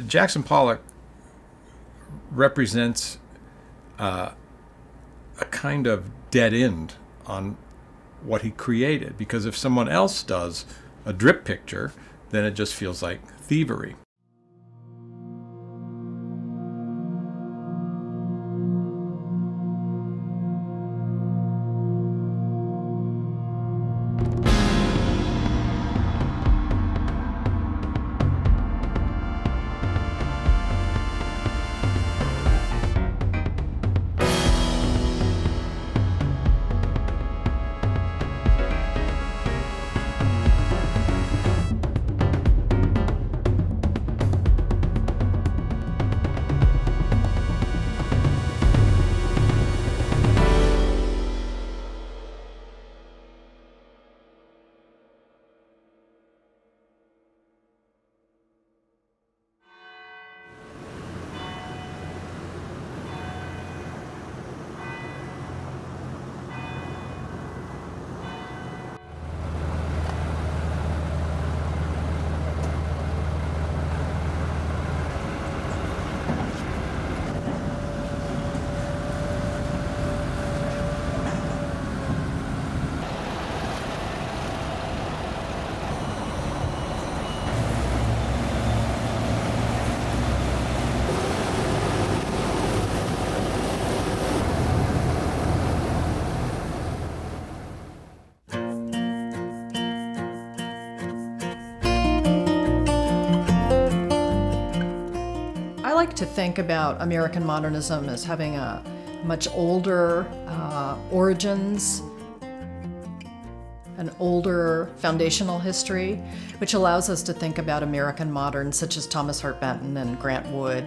Jackson Pollock represents a kind of dead end on what he created, because if someone else does a drip picture, then it just feels like thievery. I like to think about American modernism as having a much older origins, an older foundational history, which allows us to think about American moderns such as Thomas Hart Benton and Grant Wood.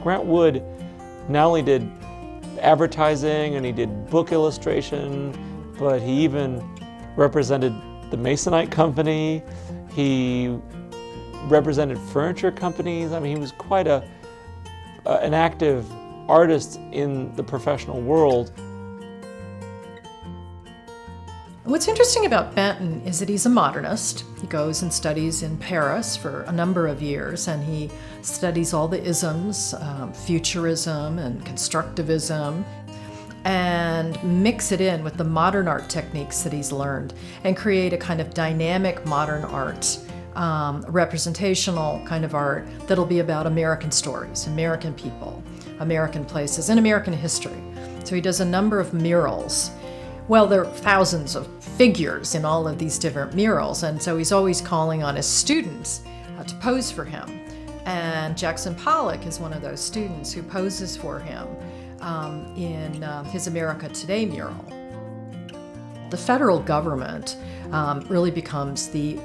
Grant Wood not only did advertising and he did book illustration, but he even represented the Masonite Company. He represented furniture companies. I mean, he was quite an active artist in the professional world. What's interesting about Benton is that he's a modernist. He goes and studies in Paris for a number of years, and he studies all the isms, futurism and constructivism, and mix it in with the modern art techniques that he's learned and create a kind of dynamic modern art, representational kind of art that'll be about American stories, American people, American places, and American history. So he does a number of murals. Well, there are thousands of figures in all of these different murals, and so he's always calling on his students to pose for him. And Jackson Pollock is one of those students who poses for him in his America Today mural. The federal government really becomes the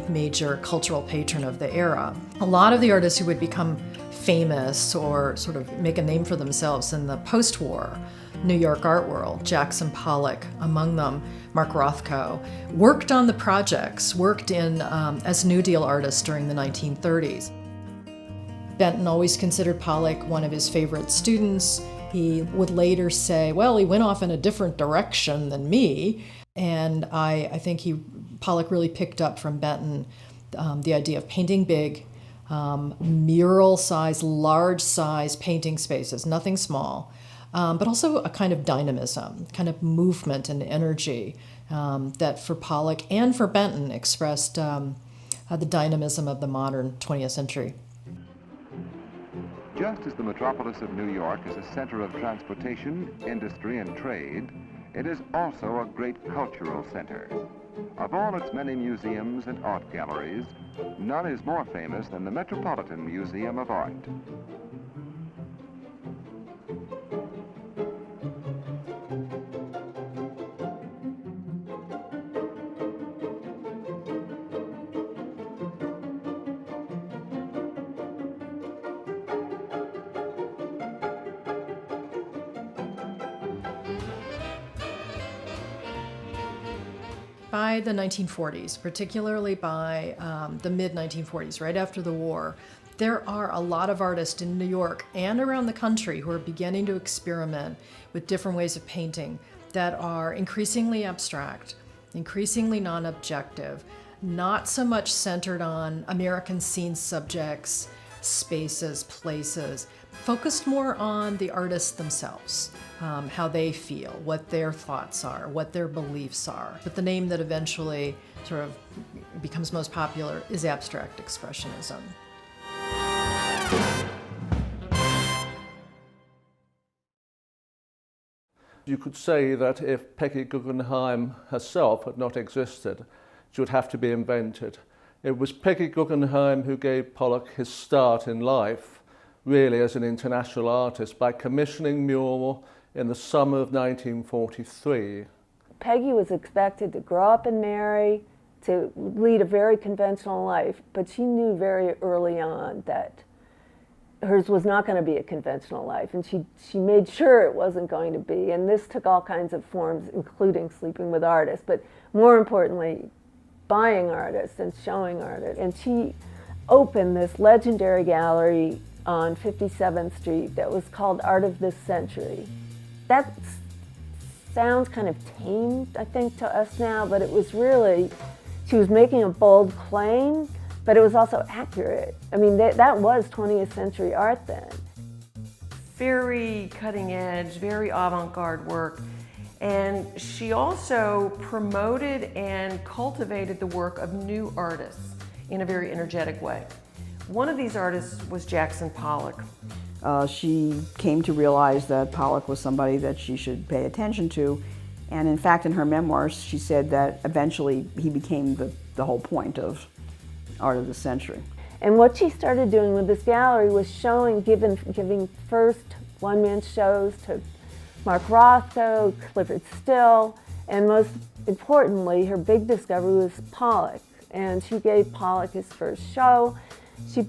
major cultural patron of the era. A lot of the artists who would become famous or sort of make a name for themselves in the post-war New York art world, Jackson Pollock among them, Mark Rothko, worked on the projects, worked in as New Deal artists during the 1930s. Benton always considered Pollock one of his favorite students. He would later say, well, he went off in a different direction than me. And I think Pollock really picked up from Benton the idea of painting big, mural size, large size painting spaces, nothing small, but also a kind of dynamism, kind of movement and energy that for Pollock and for Benton expressed the dynamism of the modern 20th century. Just as the metropolis of New York is a center of transportation, industry, and trade, it is also a great cultural center. Of all its many museums and art galleries, none is more famous than the Metropolitan Museum of Art. By the 1940s, particularly by the mid-1940s, right after the war, there are a lot of artists in New York and around the country who are beginning to experiment with different ways of painting that are increasingly abstract, increasingly non-objective, not so much centered on American scene subjects, spaces, places, focused more on the artists themselves, how they feel, what their thoughts are, what their beliefs are. But the name that eventually sort of becomes most popular is abstract expressionism. You could say that if Peggy Guggenheim herself had not existed, she would have to be invented. It was Peggy Guggenheim who gave Pollock his start in life, really as an international artist, by commissioning Mural in the summer of 1943. Peggy was expected to grow up and marry, to lead a very conventional life, but she knew very early on that hers was not going to be a conventional life, and she made sure it wasn't going to be, and this took all kinds of forms, including sleeping with artists, but more importantly, buying artists and showing artists. And she opened this legendary gallery on 57th Street that was called Art of this Century. That sounds kind of tame, I think, to us now, but it was really, she was making a bold claim, but it was also accurate. I mean, that was 20th century art then. Very cutting edge, very avant-garde work. And she also promoted and cultivated the work of new artists in a very energetic way. One of these artists was Jackson Pollock. She came to realize that Pollock was somebody that she should pay attention to. And in fact, in her memoirs, she said that eventually he became the whole point of Art of the Century. And what she started doing with this gallery was giving first one-man shows to Mark Rothko, Clifford Still, and most importantly, her big discovery was Pollock. And she gave Pollock his first show. She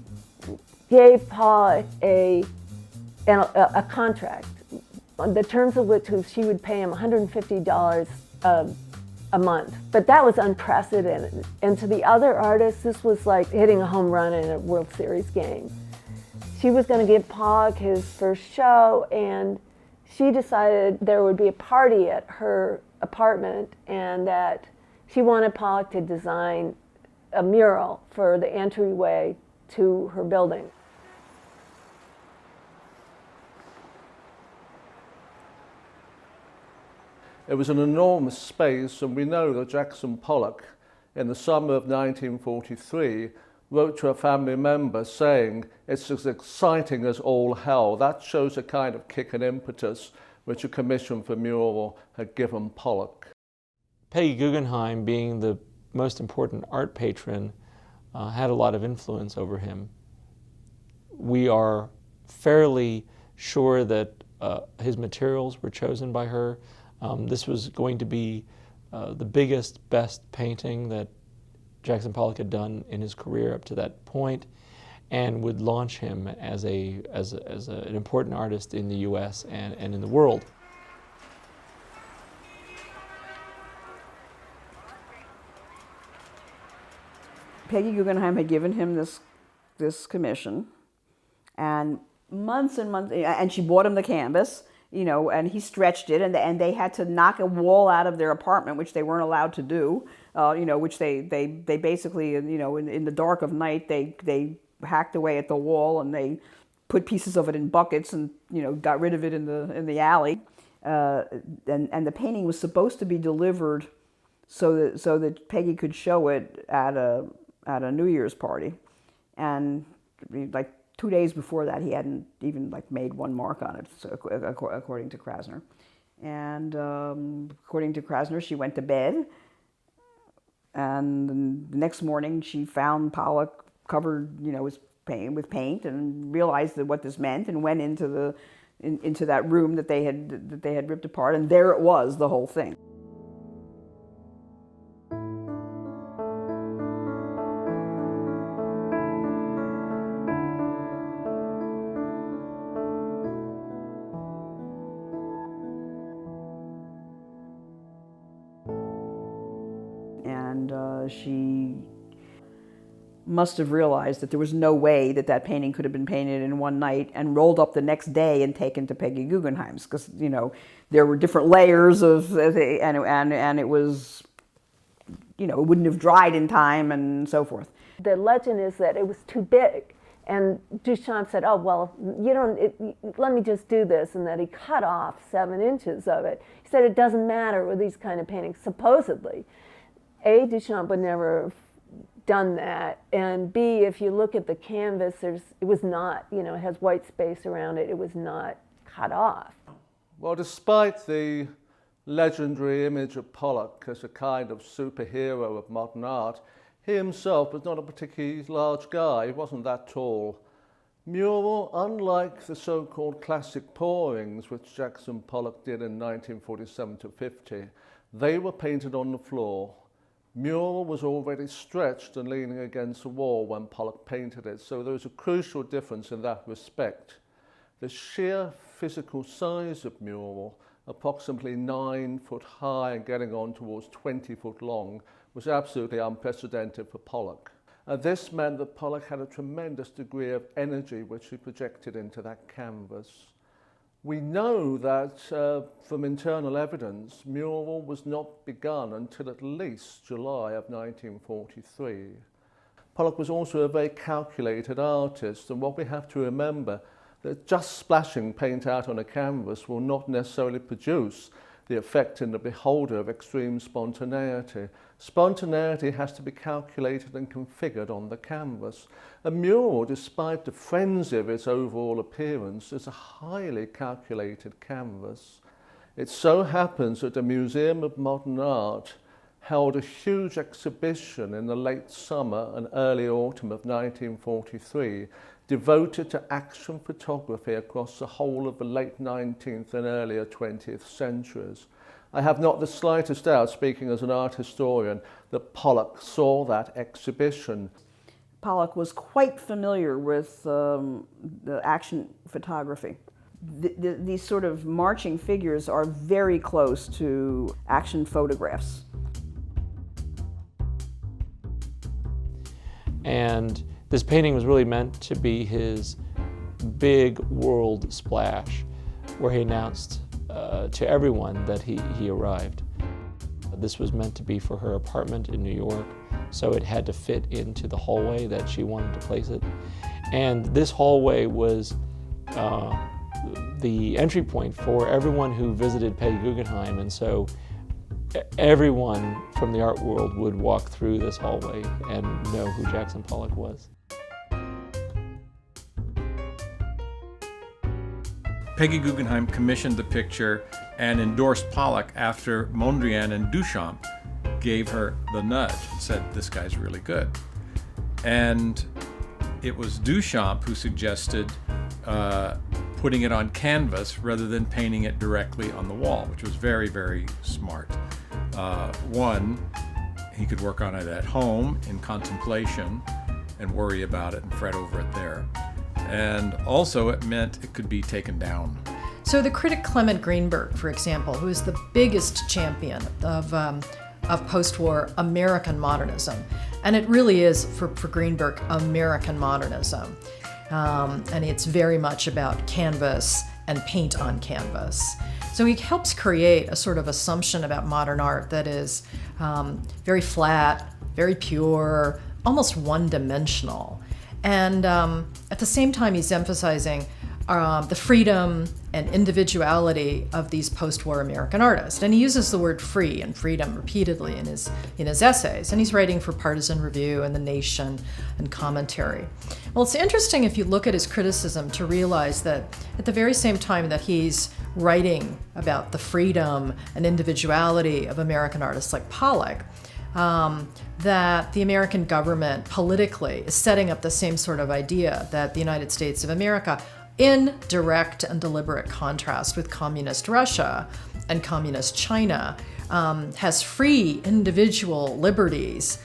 gave Pollock a contract, the terms of which was she would pay him $150 a month. But that was unprecedented. And to the other artists, this was like hitting a home run in a World Series game. She was going to give Pollock his first show, and she decided there would be a party at her apartment and that she wanted Pollock to design a mural for the entryway to her building. It was an enormous space, and we know that Jackson Pollock, in the summer of 1943, wrote to a family member saying, "It's as exciting as all hell." That shows a kind of kick and impetus which a commission for Mural had given Pollock. Peggy Guggenheim, being the most important art patron, had a lot of influence over him. We are fairly sure that his materials were chosen by her. This was going to be the biggest, best painting that Jackson Pollock had done in his career up to that point, and would launch him as an important artist in the U.S. and in the world. Peggy Guggenheim had given him this commission, and months and months, and she bought him the canvas, you know, and he stretched it, and they had to knock a wall out of their apartment, which they weren't allowed to do, you know, which they basically, you know, in the dark of night, they hacked away at the wall, and they put pieces of it in buckets and, you know, got rid of it in the alley. And the painting was supposed to be delivered so that Peggy could show it at a New Year's party. And like 2 days before that, he hadn't even like made one mark on it, so, according to Krasner. And according to Krasner, she went to bed, and the next morning she found Pollock covered, you know, with paint, and realized that what this meant, and went into that room that they had ripped apart, and there it was, the whole thing. She must have realized that there was no way that painting could have been painted in one night and rolled up the next day and taken to Peggy Guggenheim's, because, you know, there were different layers of, and it was you know, it wouldn't have dried in time and so forth. The legend is that it was too big, and Duchamp said, "Oh well, let me just do this," and that he cut off 7 inches of it. He said it doesn't matter with these kind of paintings. Supposedly, A, Duchamp would never have done that, and B, if you look at the canvas, it was not, you know, it has white space around it. It was not cut off. Well, despite the legendary image of Pollock as a kind of superhero of modern art, he himself was not a particularly large guy. He wasn't that tall. Mural, unlike the so-called classic pourings, which Jackson Pollock did in 1947 to 50, they were painted on the floor. Mural was already stretched and leaning against the wall when Pollock painted it, so there was a crucial difference in that respect. The sheer physical size of Mural, approximately 9 foot high and getting on towards 20 foot long, was absolutely unprecedented for Pollock. And this meant that Pollock had a tremendous degree of energy which he projected into that canvas. We know that from internal evidence, Mural was not begun until at least July of 1943. Pollock was also a very calculated artist, and what we have to remember that just splashing paint out on a canvas will not necessarily produce the effect in the beholder of extreme spontaneity. Spontaneity has to be calculated and configured on the canvas. A mural, despite the frenzy of its overall appearance, is a highly calculated canvas. It so happens that the Museum of Modern Art held a huge exhibition in the late summer and early autumn of 1943 devoted to action photography across the whole of the late 19th and earlier 20th centuries. I have not the slightest doubt, speaking as an art historian, that Pollock saw that exhibition. Pollock was quite familiar with the action photography. These sort of marching figures are very close to action photographs. And this painting was really meant to be his big world splash, where he announced to everyone that he arrived. This was meant to be for her apartment in New York, so it had to fit into the hallway that she wanted to place it. And this hallway was the entry point for everyone who visited Peggy Guggenheim, and so everyone from the art world would walk through this hallway and know who Jackson Pollock was. Peggy Guggenheim commissioned the picture and endorsed Pollock after Mondrian and Duchamp gave her the nudge and said, "This guy's really good." And it was Duchamp who suggested putting it on canvas rather than painting it directly on the wall, which was very, very smart. One, he could work on it at home in contemplation and worry about it and fret over it there. And also it meant it could be taken down. So the critic Clement Greenberg, for example, who is the biggest champion of post-war American modernism, and it really is, for Greenberg, American modernism. And it's very much about canvas and paint on canvas. So he helps create a sort of assumption about modern art that is very flat, very pure, almost one-dimensional. And at the same time, he's emphasizing the freedom and individuality of these post-war American artists. And he uses the word free and freedom repeatedly in his essays. And he's writing for Partisan Review and The Nation and Commentary. Well, it's interesting if you look at his criticism to realize that at the very same time that he's writing about the freedom and individuality of American artists like Pollock, that the American government politically is setting up the same sort of idea that the United States of America, in direct and deliberate contrast with communist Russia and communist China, has free individual liberties,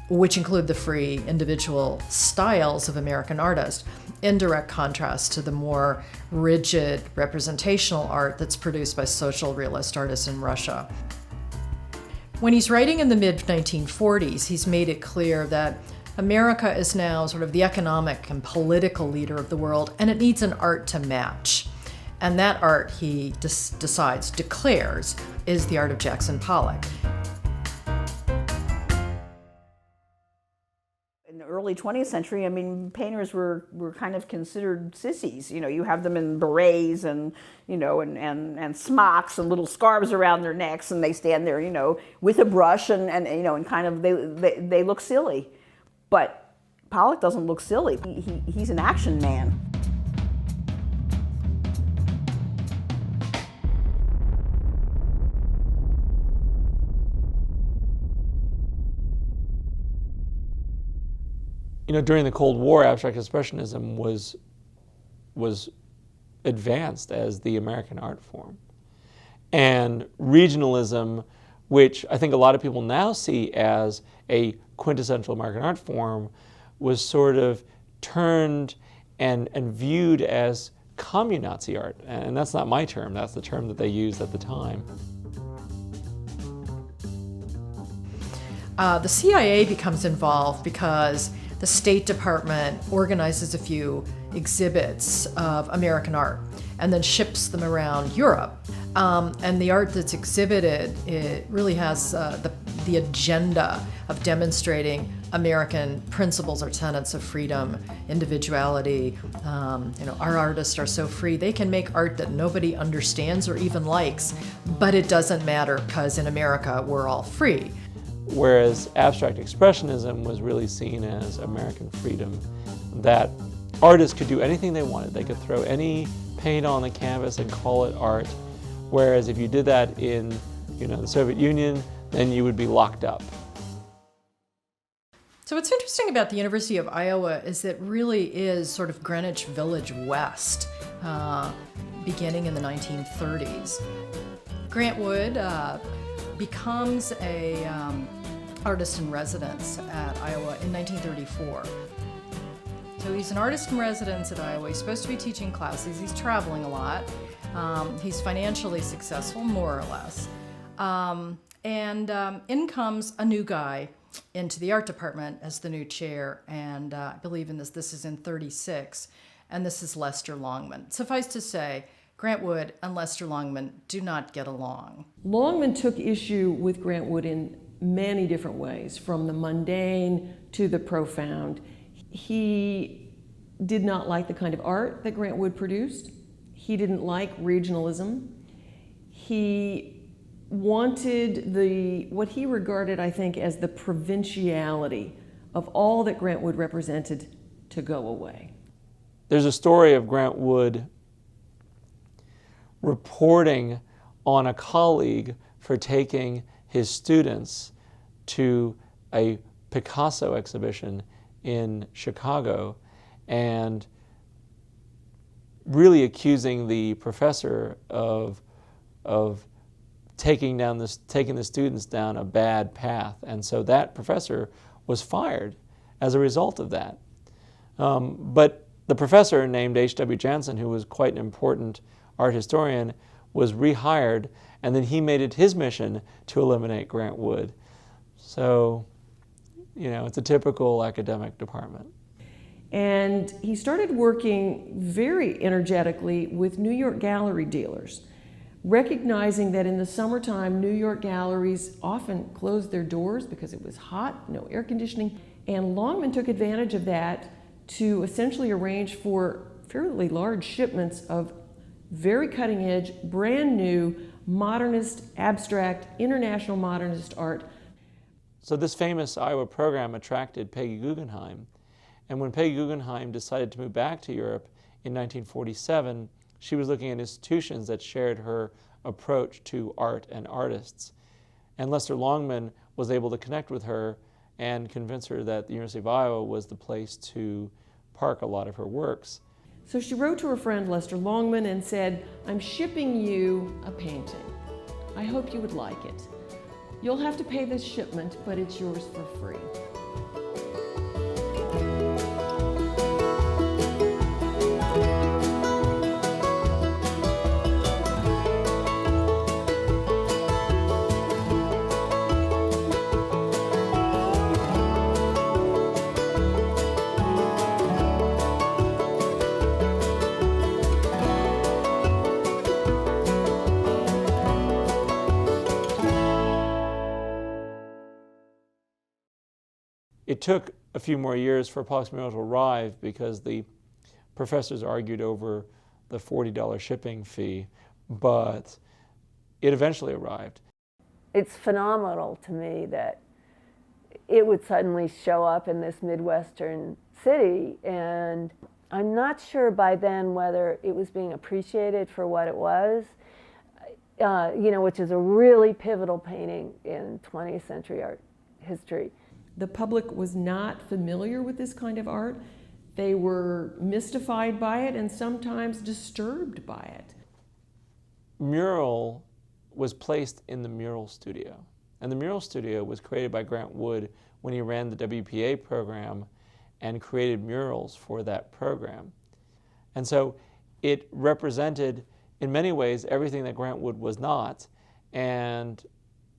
which include the free individual styles of American artists, in direct contrast to the more rigid representational art that's produced by social realist artists in Russia. When he's writing in the mid-1940s, he's made it clear that America is now sort of the economic and political leader of the world, and it needs an art to match. And that art, he declares, is the art of Jackson Pollock. early 20th century, I mean, painters were kind of considered sissies. You know, you have them in berets and, you know, and smocks and little scarves around their necks, and they stand there, you know, with a brush and you know, and kind of, they look silly. But Pollock doesn't look silly. He's an action man. You know, during the Cold War, abstract expressionism was advanced as the American art form. And regionalism, which I think a lot of people now see as a quintessential American art form, was sort of turned and viewed as communazi art. And that's not my term, that's the term that they used at the time. The CIA becomes involved because the State Department organizes a few exhibits of American art and then ships them around Europe. And the art that's exhibited, it really has the agenda of demonstrating American principles or tenets of freedom, individuality. You know, our artists are so free. They can make art that nobody understands or even likes, but it doesn't matter because in America, we're all free. Whereas abstract expressionism was really seen as American freedom, that artists could do anything they wanted. They could throw any paint on the canvas and call it art, whereas if you did that in, you know, the Soviet Union, then you would be locked up. So what's interesting about the University of Iowa is it really is sort of Greenwich Village West, beginning in the 1930s. Grant Wood becomes a artist in residence at Iowa in 1934. So he's an artist in residence at Iowa. He's supposed to be teaching classes. He's traveling a lot. He's financially successful, more or less. In comes a new guy into the art department as the new chair, and I believe in this is in 36, and this is Lester Longman. Suffice to say, Grant Wood and Lester Longman do not get along. Longman took issue with Grant Wood in many different ways, from the mundane to the profound. He did not like the kind of art that Grant Wood produced. He didn't like regionalism. He wanted what he regarded, I think, as the provinciality of all that Grant Wood represented to go away. There's a story of Grant Wood reporting on a colleague for taking his students to a Picasso exhibition in Chicago and really accusing the professor of taking the students down a bad path. And so that professor was fired as a result of that. But the professor named H.W. Jansen, who was quite an important art historian, was rehired, and then he made it his mission to eliminate Grant Wood. So, you know, it's a typical academic department. And he started working very energetically with New York gallery dealers, recognizing that in the summertime, New York galleries often closed their doors because it was hot, no air conditioning. And Longman took advantage of that to essentially arrange for fairly large shipments of very cutting edge, brand new, modernist, abstract, international modernist art. So this famous Iowa program attracted Peggy Guggenheim. And when Peggy Guggenheim decided to move back to Europe in 1947, she was looking at institutions that shared her approach to art and artists. And Lester Longman was able to connect with her and convince her that the University of Iowa was the place to park a lot of her works. So she wrote to her friend Lester Longman and said, "I'm shipping you a painting. I hope you would like it. You'll have to pay this shipment, but it's yours for free." It took a few more years for Pollock's mural to arrive because the professors argued over the $40 shipping fee, but it eventually arrived. It's phenomenal to me that it would suddenly show up in this Midwestern city, and I'm not sure by then whether it was being appreciated for what it was, you know, which is a really pivotal painting in 20th century art history. The public was not familiar with this kind of art. They were mystified by it and sometimes disturbed by it. Mural was placed in the Mural Studio. And the Mural Studio was created by Grant Wood when he ran the WPA program and created murals for that program. And so it represented, in many ways, everything that Grant Wood was not, and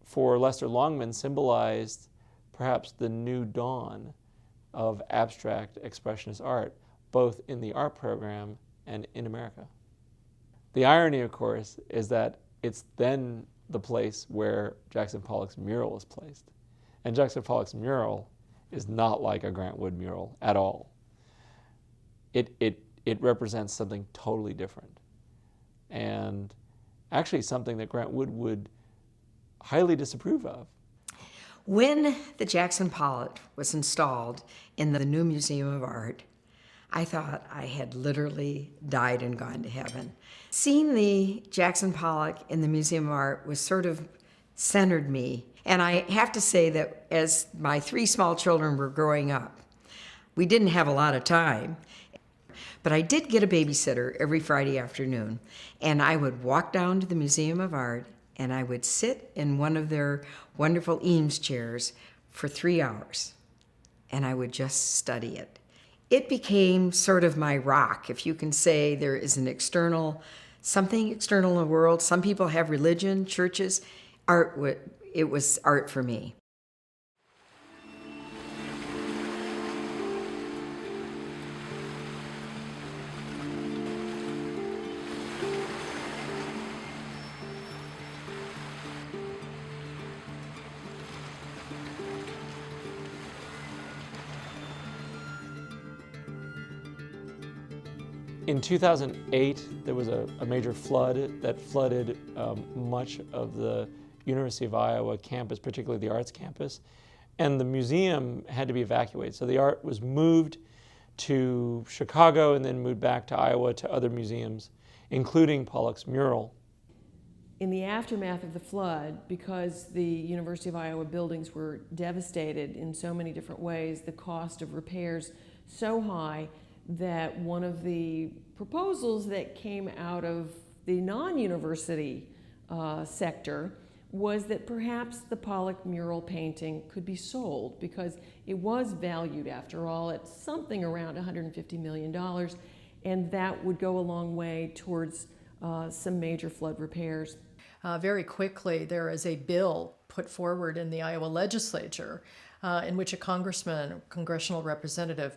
for Lester Longman symbolized perhaps the new dawn of abstract expressionist art, both in the art program and in America. The irony, of course, is that it's then the place where Jackson Pollock's mural is placed. And Jackson Pollock's mural is not like a Grant Wood mural at all. It represents something totally different. And actually something that Grant Wood would highly disapprove of. When the Jackson Pollock was installed in the new Museum of Art, I thought I had literally died and gone to heaven. Seeing the Jackson Pollock in the Museum of Art was sort of centered me. And I have to say that as my 3 small children were growing up, we didn't have a lot of time. But I did get a babysitter every Friday afternoon, and I would walk down to the Museum of Art and I would sit in one of their wonderful Eames chairs for 3 hours, and I would just study it. It became sort of my rock, if you can say there is an external, something external in the world. Some people have religion, churches. It was art for me. In 2008, there was a major flood that flooded much of the University of Iowa campus, particularly the arts campus, and the museum had to be evacuated. So the art was moved to Chicago and then moved back to Iowa to other museums, including Pollock's mural. In the aftermath of the flood, because the University of Iowa buildings were devastated in so many different ways, the cost of repairs so high that one of the proposals that came out of the non-university sector was that perhaps the Pollock mural painting could be sold because it was valued, after all, at something around $150 million, and that would go a long way towards some major flood repairs. Very quickly, there is a bill put forward in the Iowa legislature in which a congressman, congressional representative,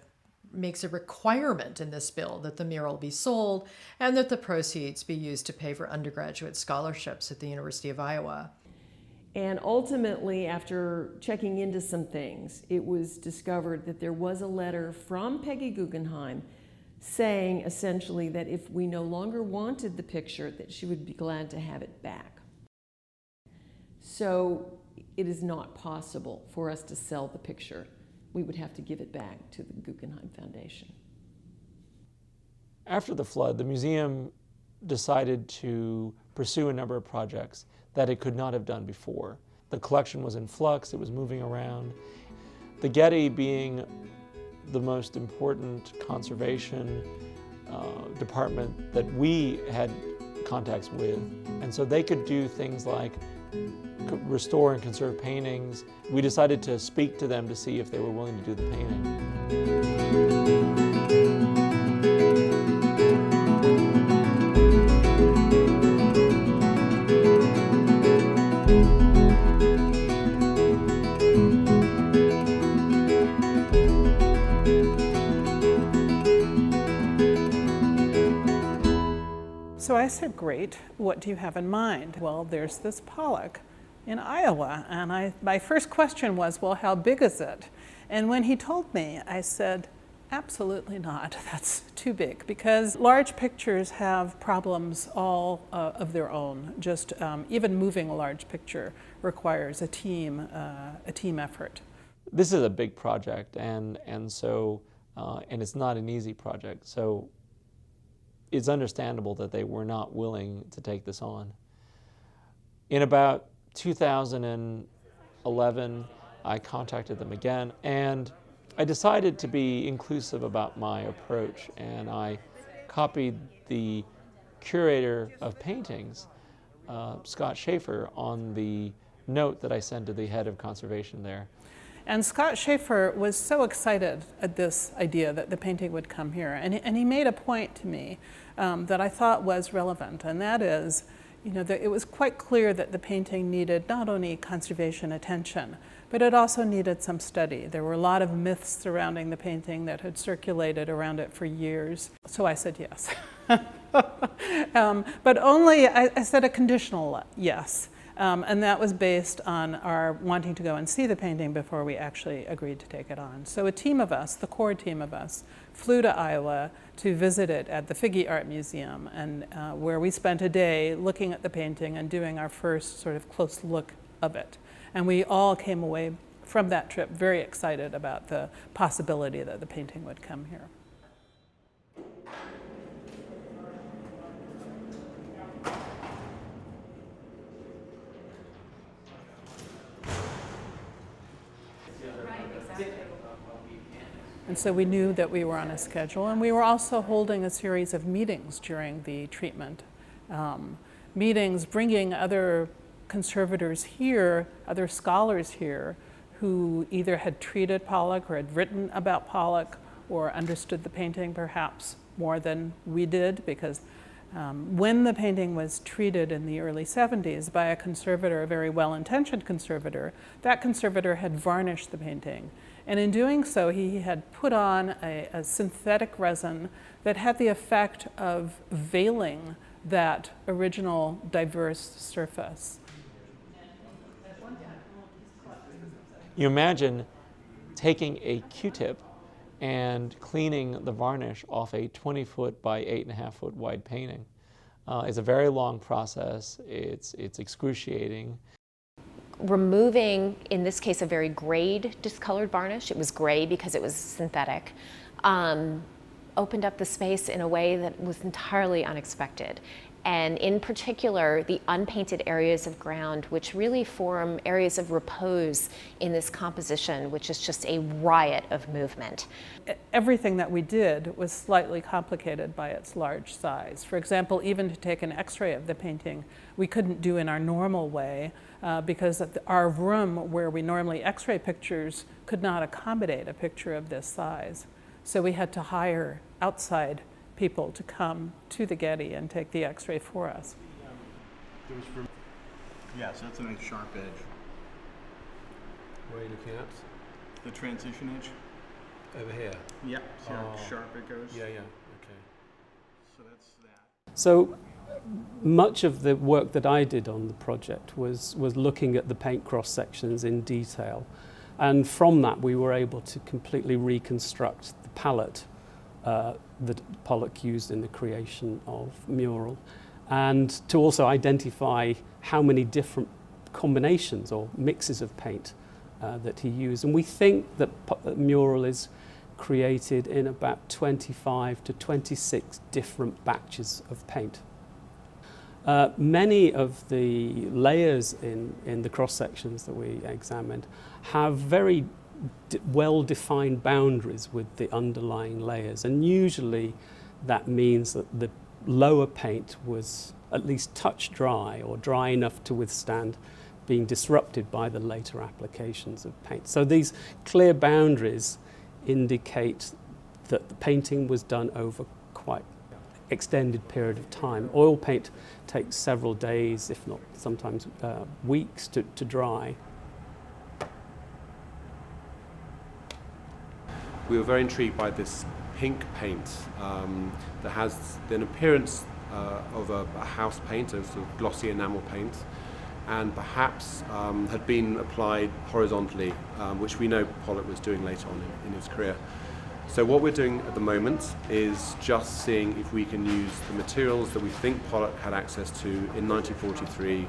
makes a requirement in this bill that the mural be sold and that the proceeds be used to pay for undergraduate scholarships at the University of Iowa. And ultimately, after checking into some things, it was discovered that there was a letter from Peggy Guggenheim saying essentially that if we no longer wanted the picture, that she would be glad to have it back. So it is not possible for us to sell the picture. We would have to give it back to the Guggenheim Foundation. After the flood, the museum decided to pursue a number of projects that it could not have done before. The collection was in flux, it was moving around. The Getty being the most important conservation department that we had contacts with. And so they could do things like restore and conserve paintings. We decided to speak to them to see if they were willing to do the painting. So I said, great, what do you have in mind? Well, there's this Pollock in Iowa. And my first question was, well, how big is it? And when he told me, I said, absolutely not. That's too big, because large pictures have problems all of their own. Just even moving a large picture requires a team effort. This is a big project, and it's not an easy project. So it's understandable that they were not willing to take this on. In about 2011, I contacted them again, and I decided to be inclusive about my approach, and I copied the curator of paintings, Scott Schaefer, on the note that I sent to the head of conservation there. And Scott Schaefer was so excited at this idea that the painting would come here, and he made a point to me that I thought was relevant, and that is, that it was quite clear that the painting needed not only conservation attention, but it also needed some study. There were a lot of myths surrounding the painting that had circulated around it for years. So I said yes. But only, I said a conditional yes. And that was based on our wanting to go and see the painting before we actually agreed to take it on. So a team of us, the core team of us, flew to Iowa to visit it at the Figge Art Museum, and where we spent a day looking at the painting and doing our first sort of close look of it. And we all came away from that trip very excited about the possibility that the painting would come here. And so we knew that we were on a schedule, and we were also holding a series of meetings during the treatment. Meetings bringing other conservators here, other scholars here, who either had treated Pollock or had written about Pollock or understood the painting perhaps more than we did, because when the painting was treated in the early 70s by a conservator, a very well-intentioned conservator, that conservator had varnished the painting. And in doing so, he had put on a synthetic resin that had the effect of veiling that original diverse surface. You imagine taking a Q-tip and cleaning the varnish off a 20-foot by 8.5-foot wide painting. It's a very long process. It's excruciating. Removing, in this case, a very grayed discolored varnish, it was gray because it was synthetic, opened up the space in a way that was entirely unexpected. And in particular, the unpainted areas of ground, which really form areas of repose in this composition, which is just a riot of movement. Everything that we did was slightly complicated by its large size. For example, even to take an X-ray of the painting, we couldn't do in our normal way because our room where we normally X-ray pictures could not accommodate a picture of this size. So we had to hire outside people to come to the Getty and take the X-ray for us. Yeah, so that's a nice sharp edge. Where are you looking at? The transition edge? Over here? Yeah, see how sharp it goes? Yeah, okay. So that's that. So much of the work that I did on the project was looking at the paint cross-sections in detail. And from that, we were able to completely reconstruct the palette that Pollock used in the creation of Mural, and to also identify how many different combinations or mixes of paint that he used. And we think that Mural is created in about 25 to 26 different batches of paint. Many of the layers in the cross-sections that we examined have very well-defined boundaries with the underlying layers, and usually that means that the lower paint was at least touch dry or dry enough to withstand being disrupted by the later applications of paint. So these clear boundaries indicate that the painting was done over quite extended period of time. Oil paint takes several days, if not sometimes weeks to dry. We were very intrigued by this pink paint that has an appearance of a house paint, a sort of glossy enamel paint, and perhaps had been applied horizontally, which we know Pollock was doing later on in his career. So what we're doing at the moment is just seeing if we can use the materials that we think Pollock had access to in 1943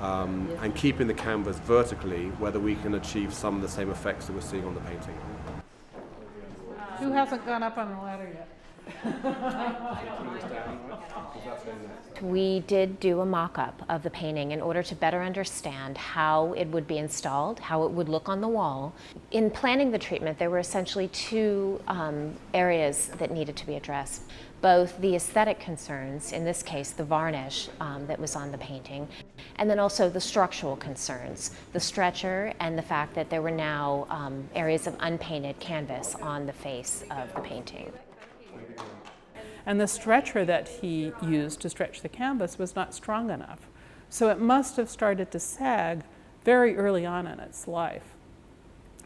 and keeping the canvas vertically, whether we can achieve some of the same effects that we're seeing on the painting. Who hasn't gone up on the ladder yet? We did do a mock-up of the painting in order to better understand how it would be installed, how it would look on the wall. In planning the treatment, there were essentially two areas that needed to be addressed. Both the aesthetic concerns, in this case the varnish that was on the painting, and then also the structural concerns, the stretcher and the fact that there were now areas of unpainted canvas on the face of the painting. And the stretcher that he used to stretch the canvas was not strong enough. So it must have started to sag very early on in its life.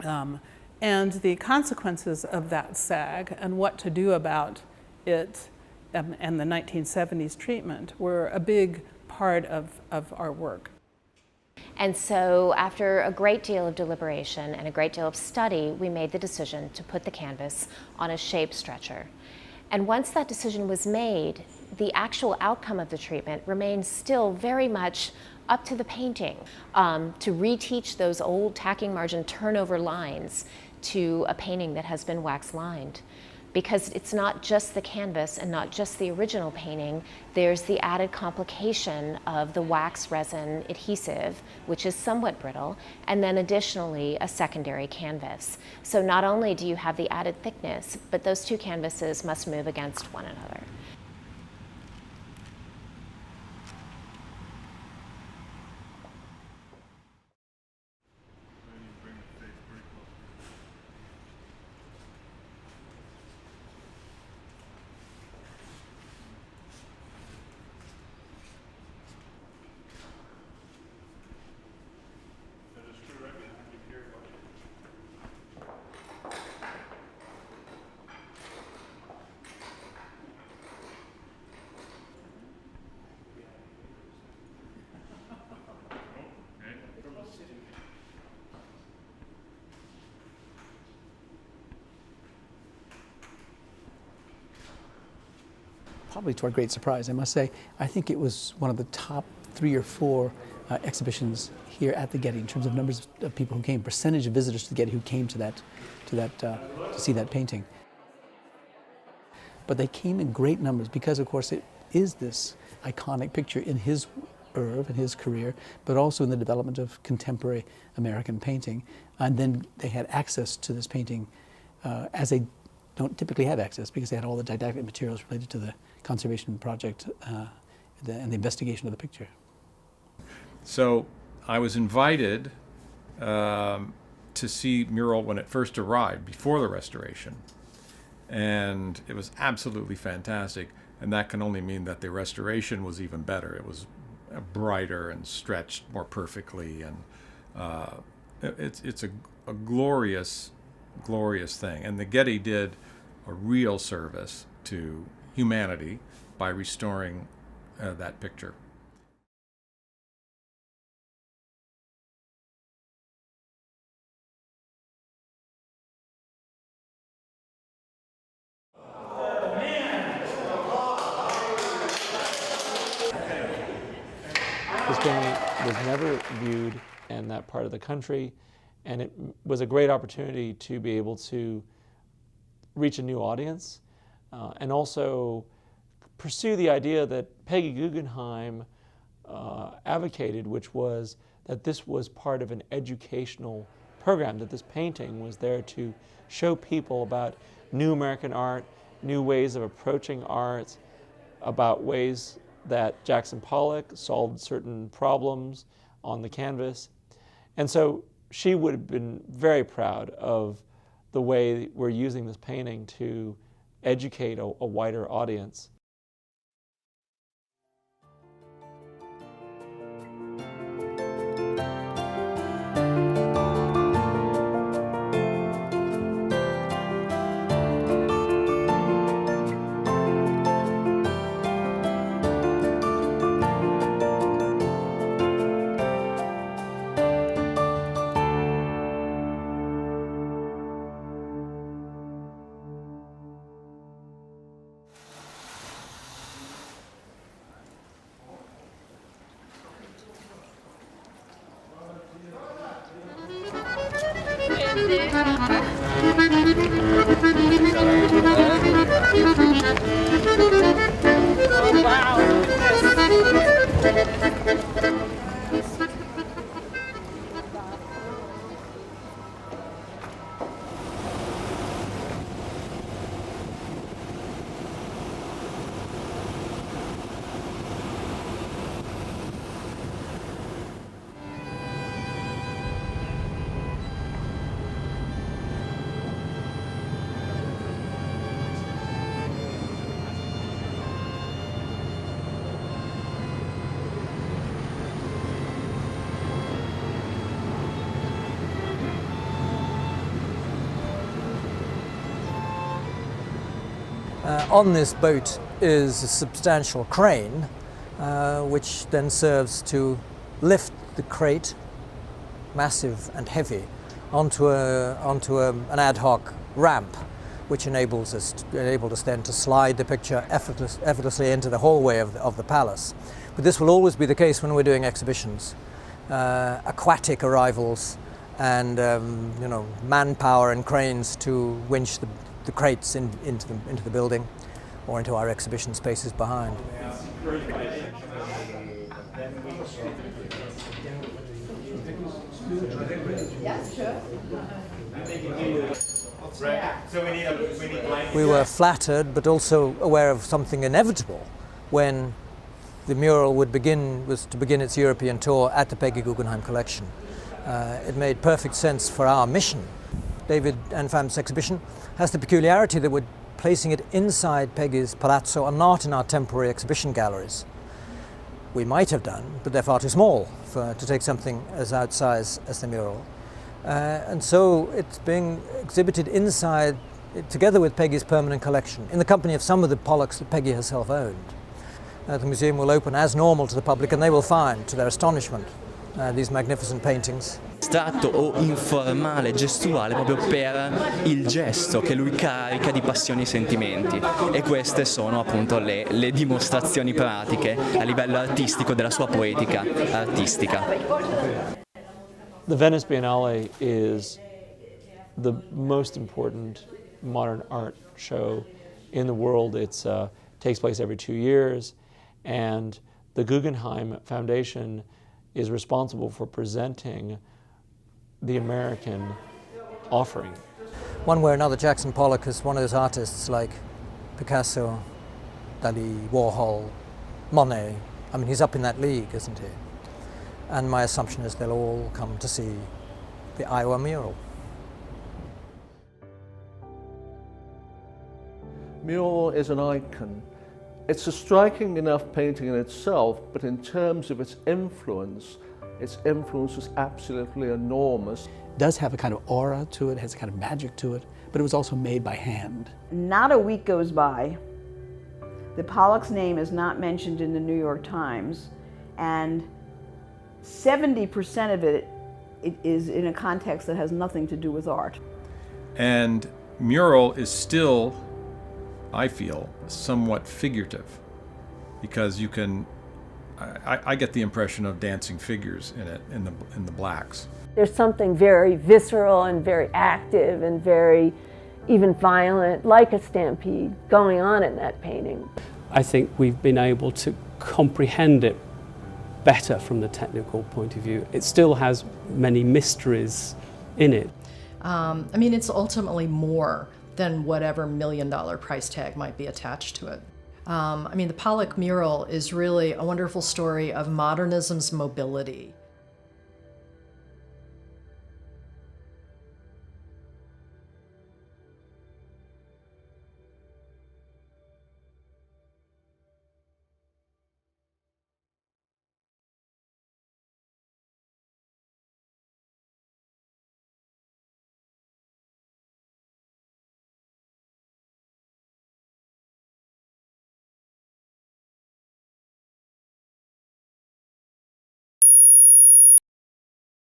And the consequences of that sag and what to do about it and the 1970s treatment were a big part of our work. And so after a great deal of deliberation and a great deal of study, we made the decision to put the canvas on a shape stretcher. And once that decision was made, the actual outcome of the treatment remains still very much up to the painting, to reteach those old tacking margin turnover lines to a painting that has been wax lined. Because it's not just the canvas and not just the original painting, there's the added complication of the wax resin adhesive, which is somewhat brittle, and then additionally a secondary canvas. So not only do you have the added thickness, but those two canvases must move against one another. Probably to our great surprise, I must say, I think it was one of the top 3 or 4 exhibitions here at the Getty in terms of numbers of people who came, percentage of visitors to the Getty who came to see that painting. But they came in great numbers because, of course, it is this iconic picture in his oeuvre, in his career, but also in the development of contemporary American painting. And then they had access to this painting as they don't typically have access, because they had all the didactic materials related to the conservation project and the investigation of the picture. So I was invited to see Mural when it first arrived, before the restoration. And it was absolutely fantastic. And that can only mean that the restoration was even better. It was brighter and stretched more perfectly. And it's a glorious, glorious thing. And the Getty did a real service to humanity by restoring that picture. This painting was never viewed in that part of the country, and it was a great opportunity to be able to reach a new audience and also pursue the idea that Peggy Guggenheim advocated, which was that this was part of an educational program, that this painting was there to show people about new American art, new ways of approaching art, about ways that Jackson Pollock solved certain problems on the canvas. And so she would have been very proud of the way we're using this painting to educate a wider audience. On this boat is a substantial crane, which then serves to lift the crate, massive and heavy, onto an ad hoc ramp, which enabled us then to slide the picture effortlessly into the hallway of the palace. But this will always be the case when we're doing exhibitions. Aquatic arrivals and manpower and cranes to winch the crates into the building or into our exhibition spaces behind. We were flattered but also aware of something inevitable when the mural was to begin its European tour at the Peggy Guggenheim collection. It made perfect sense for our mission. David and Fam's exhibition has the peculiarity that we're placing it inside Peggy's palazzo and not in our temporary exhibition galleries. We might have done, but they're far too small to take something as outsize as the mural. And so it's being exhibited inside, together with Peggy's permanent collection, in the company of some of the Pollocks that Peggy herself owned. The museum will open as normal to the public, and they will find, to their astonishment, these magnificent paintings. Astratto o informale, gestuale, proprio per il gesto che lui carica di passioni e sentimenti, e queste sono appunto le dimostrazioni pratiche a livello artistico della sua poetica artistica. The Venice Biennale is the most important modern art show in the world. It takes place every 2 years, and the Guggenheim Foundation is responsible for presenting the American offering. One way or another, Jackson Pollock is one of those artists like Picasso, Dali, Warhol, Monet. I mean, he's up in that league, isn't he? And my assumption is they'll all come to see the Iowa mural. Mural is an icon. It's a striking enough painting in itself, but in terms of its influence was absolutely enormous. It does have a kind of aura to it, has a kind of magic to it, but it was also made by hand. Not a week goes by that Pollock's name is not mentioned in the New York Times, and 70% of it is in a context that has nothing to do with art. And mural is still, I feel, somewhat figurative, because you can, I get the impression of dancing figures in it, in the blacks. There's something very visceral and very active and very even violent, like a stampede, going on in that painting. I think we've been able to comprehend it better from the technical point of view. It still has many mysteries in it. I mean, it's ultimately more than whatever $1 million price tag might be attached to it. I mean, the Pollock mural is really a wonderful story of modernism's mobility.